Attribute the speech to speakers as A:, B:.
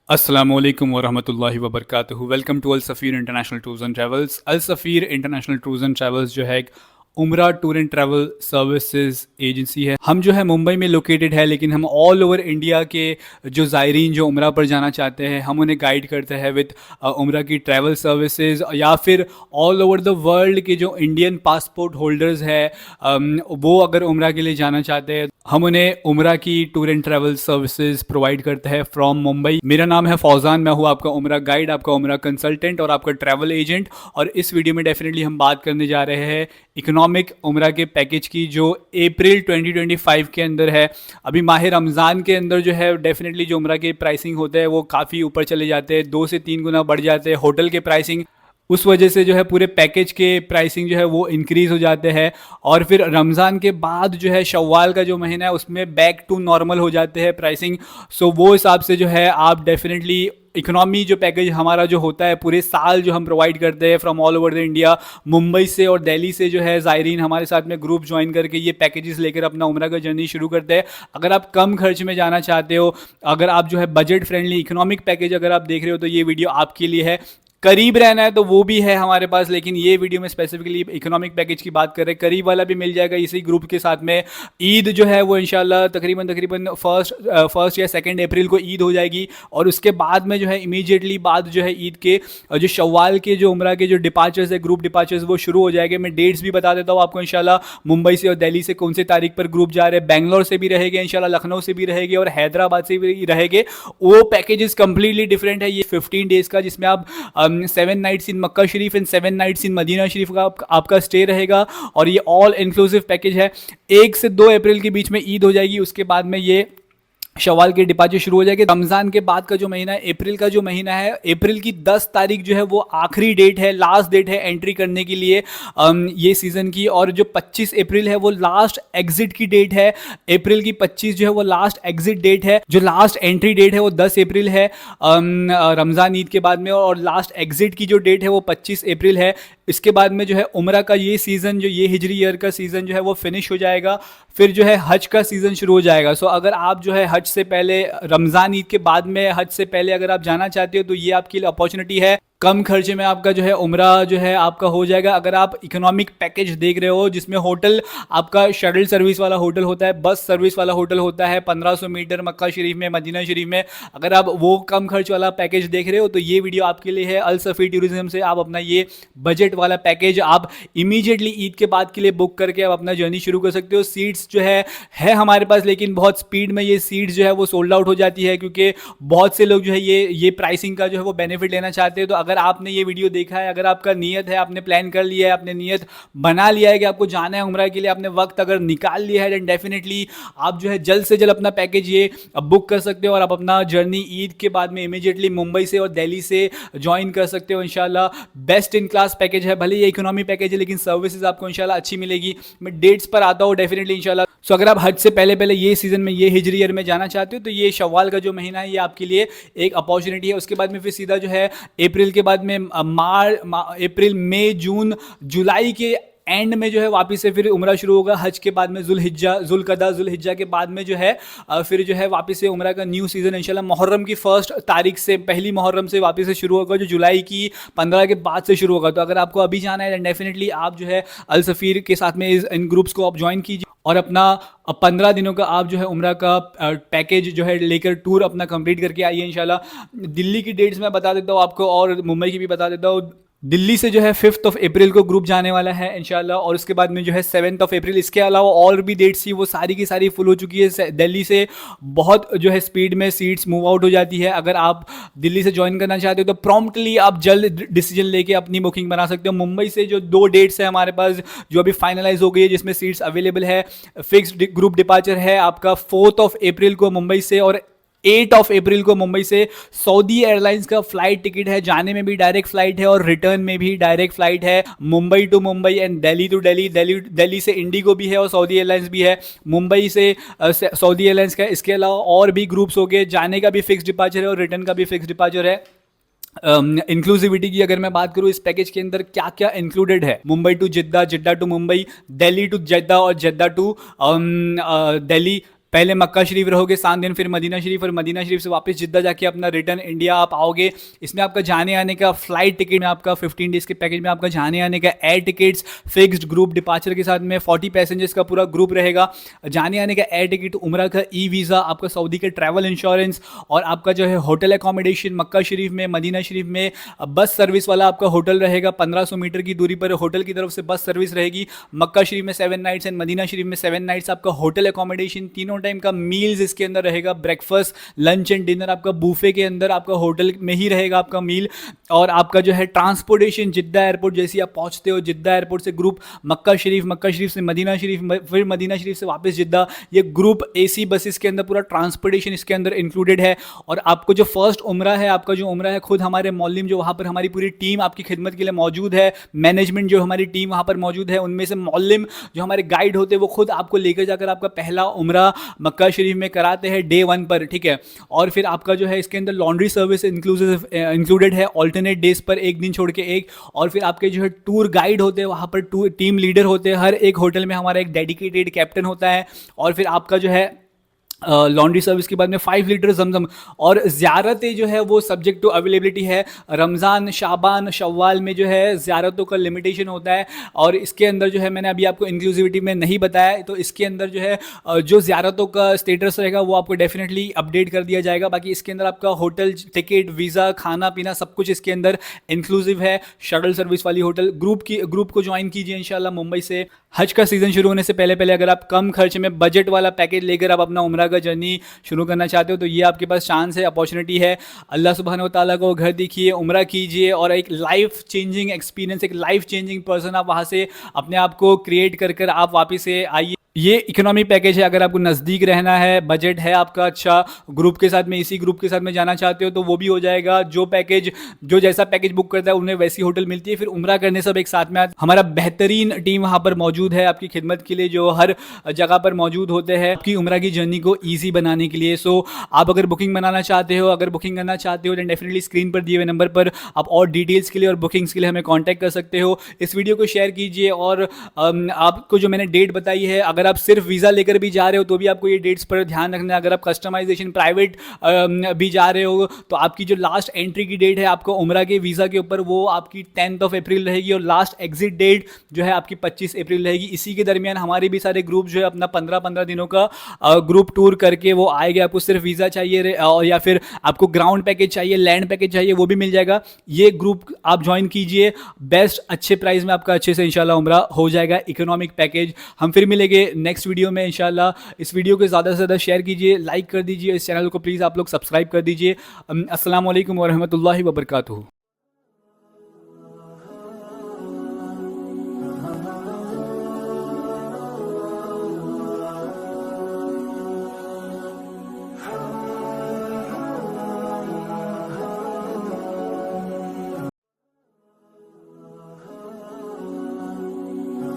A: अस्सलाम वालेकुम वरहमतुल्लाहि वबरकातुहू। Welcome to Al Safeer international tours and travels. Al Safeer international tours and travels जो है एक उम्रा tour and travel services agency है। हम जो है मुंबई में लोकेटेड है, लेकिन हम ऑल ओवर इंडिया के जो ज़ायरीन जो उम्रा पर जाना चाहते हैं हम उन्हें गाइड करते हैं विद उम्रा की ट्रैवल सर्विसेज, या फिर ऑल ओवर द वर्ल्ड के जो इंडियन पासपोर्ट होल्डर्स है वो अगर उम्रा के लिए जाना चाहते हैं हम उन्हें उम्रा की tour and travel services provide करते हैं फ्रॉम मुंबई। मेरा नाम है फौजान, मैं हूँ आपका उम्रा गाइड, आपका उम्रा कंसल्टेंट और आपका ट्रैवल एजेंट। और इस वीडियो में डेफिनेटली हम बात करने जा रहे हैं इकोनॉमिक उम्रा के पैकेज की, जो अप्रैल 2025 के अंदर है। अभी माह रमज़ान के अंदर जो है डेफिनेटली जो उम्रा के प्राइसिंग होते हैं वो काफ़ी ऊपर चले जाते हैं, 2 से 3 गुना बढ़ जाते हैं होटल के प्राइसिंग। उस वजह से जो है पूरे पैकेज के प्राइसिंग जो है वो इंक्रीज़ हो जाते हैं। और फिर रमज़ान के बाद जो है शव्वाल का जो महीना है उसमें बैक टू नॉर्मल हो जाते हैं प्राइसिंग। सो वो हिसाब से जो है आप डेफिनेटली इकोनॉमी जो पैकेज हमारा जो होता है पूरे साल जो हम प्रोवाइड करते हैं from all over the India, Mumbai से और दिल्ली से जो है ज़ायरीन हमारे साथ में ग्रुप ज्वाइन करके ये पैकेजेस लेकर अपना उम्रा का जर्नी शुरू करते हैं। अगर आप कम खर्च में जाना चाहते हो, अगर आप जो है बजट फ्रेंडली इकोनॉमिक पैकेज अगर आप देख रहे हो, तो ये वीडियो आपके लिए है। करीब रहना है तो वो भी है हमारे पास, लेकिन ये वीडियो में स्पेसिफिकली इकोनॉमिक पैकेज की बात कर रहे हैं। करीब वाला भी मिल जाएगा इसी ग्रुप के साथ में। ईद जो है वो इंशाल्लाह तकरीबन फर्स्ट या 2 अप्रैल को ईद हो जाएगी, और उसके बाद में जो है इमीडिएटली बाद जो है ईद के जो शव्वाल के जो उम्रा के जो डिपार्चर्स है, ग्रुप डिपार्चर्स, वो शुरू हो जाएंगे। मैं डेट्स भी बता देता हूँ आपको इंशाल्लाह। मुंबई से और दिल्ली से कौन से तारीख पर ग्रुप जा रहे हैं, बेंगलोर से भी रहेंगे इंशाल्लाह, लखनऊ से भी रहेंगे और हैदराबाद से भी रहेंगे। वो पैकेजेस कंप्लीटली डिफरेंट है। ये 15 डेज का, जिसमें आप 7 नाइट्स इन मक्का शरीफ एंड 7 नाइट्स इन मदीना शरीफ का आपका स्टे रहेगा, और ये ऑल इंक्लूसिव पैकेज है। 1 से 2 अप्रैल के बीच में ईद हो जाएगी, उसके बाद में ये शवाल के डिपार्चर शुरू हो जाएंगे। रमज़ान के बाद का जो महीना है, अप्रैल का जो महीना है, अप्रैल की 10 तारीख जो है वो आखिरी डेट है, लास्ट डेट है एंट्री करने के लिए ये सीज़न की। और जो 25 अप्रैल है वो लास्ट एग्जिट की डेट है। अप्रैल की 25 जो है वो लास्ट एग्जिट डेट है। जो लास्ट एंट्री डेट है वो 10 अप्रैल है रमज़ान ईद के बाद में, और लास्ट एग्जिट की जो डेट है वो 25 अप्रैल है। इसके बाद में जो है उम्रा का ये सीज़न, जो ये हिजरी ईयर का सीज़न जो है वो फिनिश हो जाएगा। फिर जो है हज का सीज़न शुरू हो जाएगा। सो अगर आप जो है हज से पहले, रमज़ान ईद के बाद में हज से पहले अगर आप जाना चाहते हो, तो ये आपके लिए अपॉर्चुनिटी है। कम खर्चे में आपका जो है उम्रा जो है आपका हो जाएगा। अगर आप इकोनॉमिक पैकेज देख रहे हो, जिसमें होटल आपका शटल सर्विस वाला होटल होता है, बस सर्विस वाला होटल होता है 1500 मीटर मक्का शरीफ में, मदीना शरीफ में, अगर आप वो कम खर्च वाला पैकेज देख रहे हो तो ये वीडियो आपके लिए है। अल सफ़ी टूरिज्म से आप अपना ये बजट वाला पैकेज आप इमीडिएटली ईद के बाद के लिए बुक करके आप अपना जर्नी शुरू कर सकते हो। सीट्स जो है हमारे पास, लेकिन बहुत स्पीड में ये सीट्स जो है वो सोल्ड आउट हो जाती है, क्योंकि बहुत से लोग जो है ये प्राइसिंग का जो है वो बेनिफिट लेना चाहते हैं। तो अगर आपने ये वीडियो देखा है, अगर आपका नियत है, आपने प्लान कर लिया है, आपने नियत बना लिया है कि आपको जाना है उम्रा के लिए, आपने वक्त अगर निकाल लिया है, देन डेफिनेटली आप जो है जल्द से जल्द अपना पैकेज ये बुक कर सकते हो, और आप अपना जर्नी ईद के बाद में इमीडिएटली मुंबई से और दिल्ली से ज्वाइन कर सकते हो इंशाल्लाह। बेस्ट इन क्लास पैकेज है, भले ये इकोनॉमी पैकेज है, लेकिन सर्विसेज आपको इंशाल्लाह अच्छी मिलेगी। मैं डेट्स पर आता हूँ डेफिनेटली इंशाल्लाह। सो अगर आप हज से पहले ये सीजन में, ये हिजरी ईयर में जाना चाहते हो, तो ये शव्वाल का जो महीना है ये आपके लिए एक अपॉर्चुनिटी है। उसके बाद में फिर सीधा जो है अप्रैल के बाद में अप्रैल, मई, जून, जुलाई के एंड में जो है वापस से फिर उम्रा शुरू होगा। हज के बाद में जुल्हिज्जा के बाद में जो है फिर जो है वापस से उम्रा का न्यू सीज़न इंशाल्लाह मुहर्रम की 1 तारीख से, पहली मुहर्रम से वापस से शुरू होगा, जो जुलाई की 15 के बाद से शुरू होगा। तो अगर आपको अभी जाना है, डेफिनेटली आप जो है अल सफ़ीर के साथ में इन ग्रुप्स को आप ज्वाइन कीजिए, और अपना 15 दिनों का आप जो है उम्रा का पैकेज जो है लेकर टूर अपना कंप्लीट करके आइए इंशाल्लाह। दिल्ली की डेट्स मैं बता देता हूँ आपको, और मुंबई की भी बता देता हूँ। दिल्ली से जो है 5 अप्रैल को ग्रुप जाने वाला है इंशाल्लाह, और उसके बाद में जो है 7 अप्रैल। इसके अलावा और भी डेट्स थी, वो सारी की सारी फुल हो चुकी है। दिल्ली से बहुत जो है स्पीड में सीट्स मूव आउट हो जाती है। अगर आप दिल्ली से ज्वाइन करना चाहते हो तो प्रॉम्प्टली आप जल्द डिसीजन लेके अपनी बुकिंग बना सकते हो। मुंबई से जो 2 डेट्स है हमारे पास जो अभी फाइनलाइज हो गई है, जिसमें सीट्स अवेलेबल है, फिक्स्ड ग्रुप डिपार्चर है आपका 4 अप्रैल को मुंबई से, और 8 अप्रैल को मुंबई से सऊदी एयरलाइंस का फ्लाइट टिकट है। जाने में भी डायरेक्ट फ्लाइट है और रिटर्न में भी डायरेक्ट फ्लाइट है। Mumbai to Mumbai and Delhi to Delhi, Delhi से इंडिगो भी है और सऊदी एयरलाइंस भी है। मुंबई से सऊदी एयरलाइंस का, इसके अलावा और भी ग्रुप्स हो गए। जाने का भी फिक्स डिपार्चर है और रिटर्न का भी फिक्स डिपार्चर है। इंक्लूसिविटी की अगर मैं बात करूँ, इस पैकेज के अंदर क्या क्या इंक्लूडेड है: Mumbai to Jeddah, Jeddah to Mumbai, Delhi to Jeddah और जेद्दा टू दिल्ली, पहले मक्का शरीफ रहोगे 7 दिन, फिर मदीना शरीफ, और मदीना शरीफ से वापस जिद्दा जाके अपना रिटर्न इंडिया आप आओगे। इसमें आपका जाने आने का फ्लाइट टिकट में आपका 15 डेज के पैकेज में आपका जाने आने का air tickets fixed group departure के साथ में 40 पैसेंजर्स का पूरा ग्रुप रहेगा। जाने आने का एयर टिकट, उम्रा का ई वीज़ा, आपका सऊदी का ट्रैवल इंश्योरेंस, और आपका जो है होटल एकोमोडेशन मक्का शरीफ में, मदीना शरीफ में। बस सर्विस वाला आपका होटल रहेगा, 1500 मीटर की दूरी पर होटल की तरफ से बस सर्विस रहेगी। मक्का शरीफ में 7 नाइट्स एंड मदीना शरीफ में 7 नाइट्स। आपका होटल एकोमोडेशन, तीनों टाइम का मील्स इसके अंदर रहेगा, ब्रेकफास्ट लंच एंड डिनर आपका बूफे के अंदर आपका होटल में ही रहेगा आपका मील। और आपका जो है ट्रांसपोर्टेशन जिद्दा एयरपोर्ट, जैसे आप पहुंचते हो जिद्दा एयरपोर्ट से ग्रुप मक्का शरीफ से मदीना शरीफ, फिर मदीना शरीफ से वापस जिद्दा, ये ग्रुप एसी बसेस के अंदर पूरा ट्रांसपोर्टेशन इसके अंदर इंक्लूडेड है। और आपको जो फर्स्ट उम्रा है, आपका जो उम्रा है, खुद हमारे मौलिम जो वहाँ पर हमारी पूरी टीम आपकी खिदमत के लिए मौजूद है, मैनेजमेंट जो हमारी टीम वहाँ पर मौजूद है, उनमें से मौलिम जो हमारे गाइड होते हैं वो खुद आपको लेकर जाकर आपका पहला उम्रा मक्का शरीफ में कराते हैं डे 1 पर, ठीक है। और फिर आपका जो है इसके अंदर लॉन्ड्री सर्विस इंक्लूडेड है ऑल्टरनेट डेज पर, एक दिन छोड़ के एक। और फिर आपके जो है टूर गाइड होते हैं वहाँ पर, टूर टीम लीडर होते हैं, हर एक होटल में हमारा एक डेडिकेटेड कैप्टन होता है। और फिर आपका जो है लॉन्ड्री सर्विस के बाद में 5 लीटर जमजम। और ज़्यारतें जो है वो सब्जेक्ट टू अवेलेबिलिटी है, रमज़ान शाबान शव्वाल में जो है ज़्यारतों का लिमिटेशन होता है। और इसके अंदर जो है मैंने अभी आपको इंक्लूसिविटी में नहीं बताया, तो इसके अंदर जो है जो ज़्यारतों का स्टेटस रहेगा वो आपको डेफिनेटली अपडेट कर दिया जाएगा। बाकी इसके अंदर आपका होटल टिकट, वीज़ा, खाना पीना सब कुछ इसके अंदर इंक्लूसिव है। शटल सर्विस वाली होटल ग्रुप को ज्वाइन कीजिए इंशाल्लाह मुंबई से। हज का सीज़न शुरू होने से पहले अगर आप कम खर्च में बजट वाला पैकेज लेकर आप अपना उम्रा का जर्नी शुरू करना चाहते हो तो ये आपके पास चांस है, अपॉर्चुनिटी है। अल्लाह सुब्हान व तआला को घर दिखिए, उम्रा कीजिए, और एक लाइफ चेंजिंग एक्सपीरियंस, एक लाइफ चेंजिंग पर्सन आप वहाँ से अपने आप को क्रिएट कर आप वापस से आइए। ये इकोनॉमी पैकेज है, अगर आपको नज़दीक रहना है, बजट है आपका अच्छा, ग्रुप के साथ में, इसी ग्रुप के साथ में जाना चाहते हो तो वो भी हो जाएगा। जो जैसा पैकेज बुक करता है उन्हें वैसी होटल मिलती है। फिर उम्रा करने सब एक साथ में हमारा बेहतरीन टीम वहाँ पर मौजूद है आपकी खिदमत के लिए, जो हर जगह पर मौजूद होते हैं आपकी उम्रा की जर्नी को ईजी बनाने के लिए। सो आप अगर बुकिंग करना चाहते हो देन डेफिनेटली स्क्रीन पर दिए हुए नंबर पर आप और डिटेल्स के लिए और बुकिंग्स के लिए हमें कॉन्टैक्ट कर सकते हो। इस वीडियो को शेयर कीजिए, और आपको जो मैंने डेट बताई है, अगर आप सिर्फ वीज़ा लेकर भी जा रहे हो तो भी आपको ये डेट्स पर ध्यान रखना है। अगर आप कस्टमाइजेशन प्राइवेट भी जा रहे हो तो आपकी जो लास्ट एंट्री की डेट है आपको उम्रा के वीज़ा के ऊपर, वो आपकी 10 अप्रैल रहेगी, और लास्ट एग्जिट डेट जो है आपकी 25 अप्रैल रहेगी। इसी के दरमियान हमारे भी सारे ग्रुप जो है अपना 15-15 दिनों का ग्रुप टूर करके वो आएगा। आपको सिर्फ वीज़ा चाहिए और या फिर आपको ग्राउंड पैकेज चाहिए, लैंड पैकेज चाहिए, वो भी मिल जाएगा। ये ग्रुप आप ज्वाइन कीजिए, बेस्ट अच्छे प्राइस में आपका अच्छे से इंशाल्लाह उम्रा हो जाएगा, इकोनॉमिक पैकेज। हम फिर मिलेंगे नेक्स्ट वीडियो में इंशाल्लाह। इस वीडियो को ज़्यादा से ज़्यादा शेयर कीजिए, लाइक कर दीजिए, इस चैनल को प्लीज़ आप लोग सब्सक्राइब कर दीजिए। अस्सलाम वालेकुम व रहमतुल्लाहि व बरकातुहू।